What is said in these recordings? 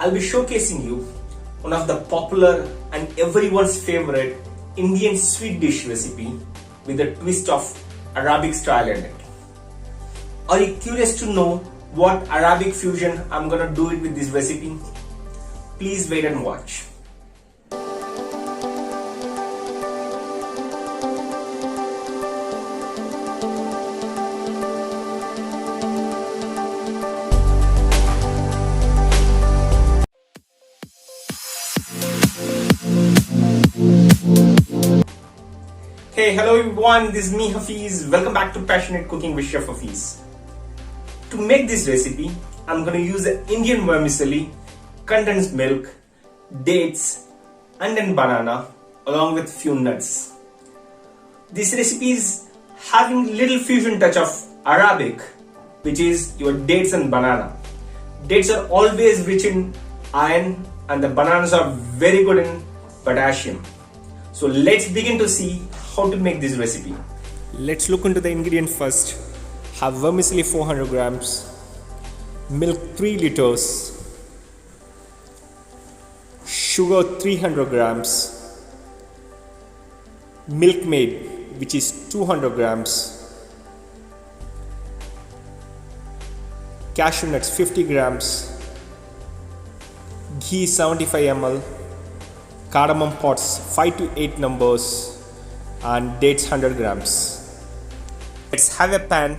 I'll be showcasing you one of the popular and everyone's favorite Indian sweet dish recipe with a twist of Arabic style in it. Are you curious to know what Arabic fusion I'm gonna do it with this recipe? Please wait and watch. Hey, hello everyone, this is me Hafiz. Welcome back to Passionate Cooking with Chef Hafiz. To make this recipe, I'm going to use an Indian vermicelli, condensed milk, dates and then banana along with few nuts. This recipe is having little fusion touch of Arabic, which is your dates and banana. Dates are always rich in iron and the bananas are very good in potassium. So let's begin to see how to make this recipe. Let's look into the ingredient first. Have vermicelli 400 grams, milk 3 liters, sugar 300 grams, milk maid which is 200 grams, cashew nuts 50 grams, ghee 75 ml, cardamom pods 5 to 8 numbers, and dates 100 grams. Let's have a pan,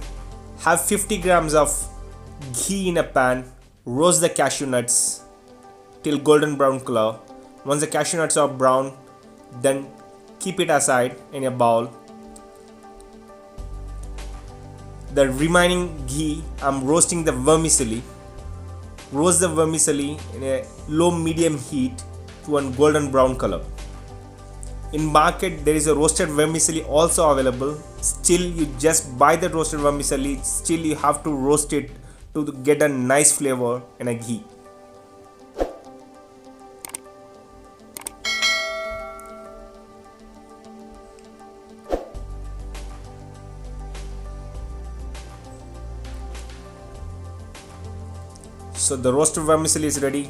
have 50 grams of ghee in a pan, roast the cashew nuts till golden brown color. Once the cashew nuts are brown, then keep it aside in a bowl. The remaining ghee, I'm roasting the vermicelli. Roast the vermicelli in a low medium heat to a golden brown color. In market there is a roasted vermicelli also available. Still you just buy the roasted vermicelli, still you have to roast it to get a nice flavor in a ghee. So the roasted vermicelli is ready.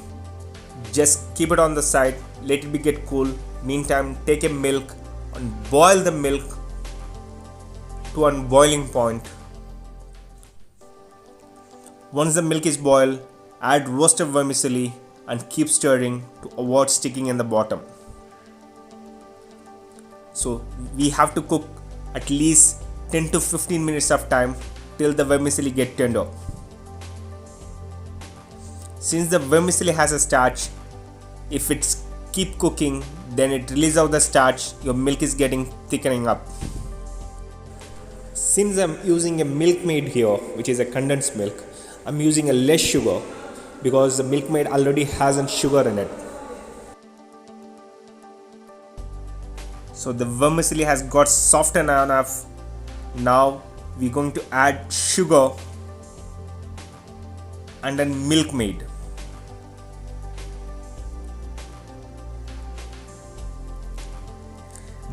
Just keep it on the side, let it get cool. Meantime, take a milk and boil the milk to a boiling point. Once the milk is boiled, add roasted vermicelli and keep stirring to avoid sticking in the bottom. So we have to cook at least 10 to 15 minutes of time till the vermicelli get tender. Since the vermicelli has a starch, if it's keep cooking, then it releases out the starch, your milk is getting thickening up. Since I'm using a milk maid here, which is a condensed milk, I'm using a less sugar because the milk maid already has a sugar in it. So the vermicelli has got softened enough. Now we're going to add sugar and then milk maid.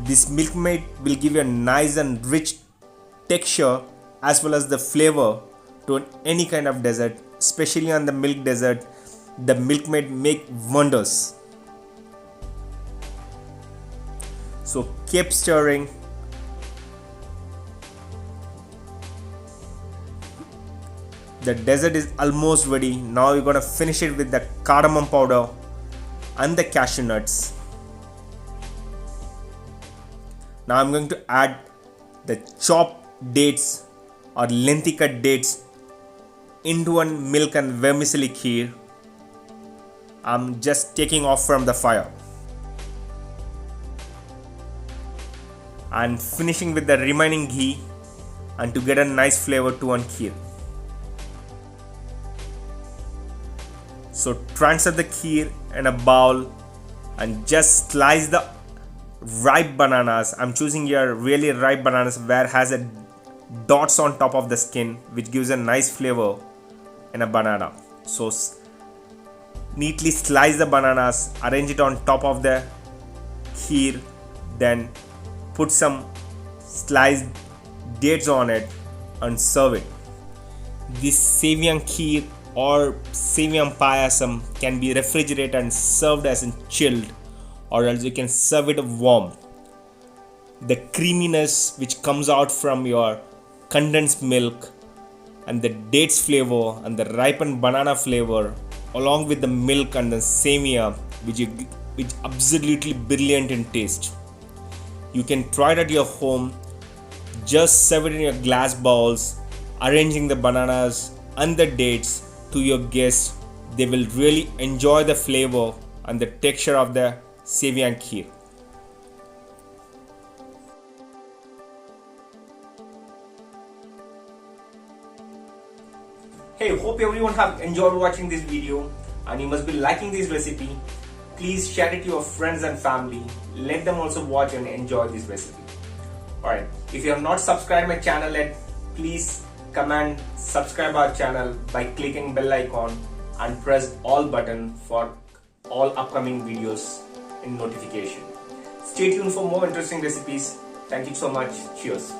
This milk maid will give you a nice and rich texture as well as the flavor to any kind of dessert, especially on the milk dessert. The milk maid make wonders. So keep stirring. The dessert is almost ready. Now you're gonna finish it with the cardamom powder and the cashew nuts. Now I'm going to add the chopped dates or lengthy cut dates into one milk and vermicelli kheer. I'm just taking off from the fire and finishing with the remaining ghee and to get a nice flavor to one kheer. So transfer the kheer in a bowl and just slice the ripe bananas. I'm choosing here really ripe bananas where has a dots on top of the skin, which gives a nice flavor in a banana. So neatly slice the bananas, arrange it on top of the kheer, then put some sliced dates on it and serve it. This Seviyan kheer or Seviyan Payasam can be refrigerated and served as in chilled, or else you can serve it warm. The creaminess which comes out from your condensed milk and the dates flavor and the ripened banana flavor along with the milk and the Seviya, which absolutely brilliant in taste. You can try it at your home. Just serve it in your glass bowls, arranging the bananas and the dates to your guests. They will really enjoy the flavor and the texture of the Seviyan Kheer. Hey, hope everyone have enjoyed watching this video, and you must be liking this recipe. Please share it to your friends and family. Let them also watch and enjoy this recipe. Alright, if you have not subscribed my channel yet, please come and subscribe our channel by clicking bell icon and press all button for all upcoming videos in notification. Stay tuned for more interesting recipes. Thank you so much. Cheers.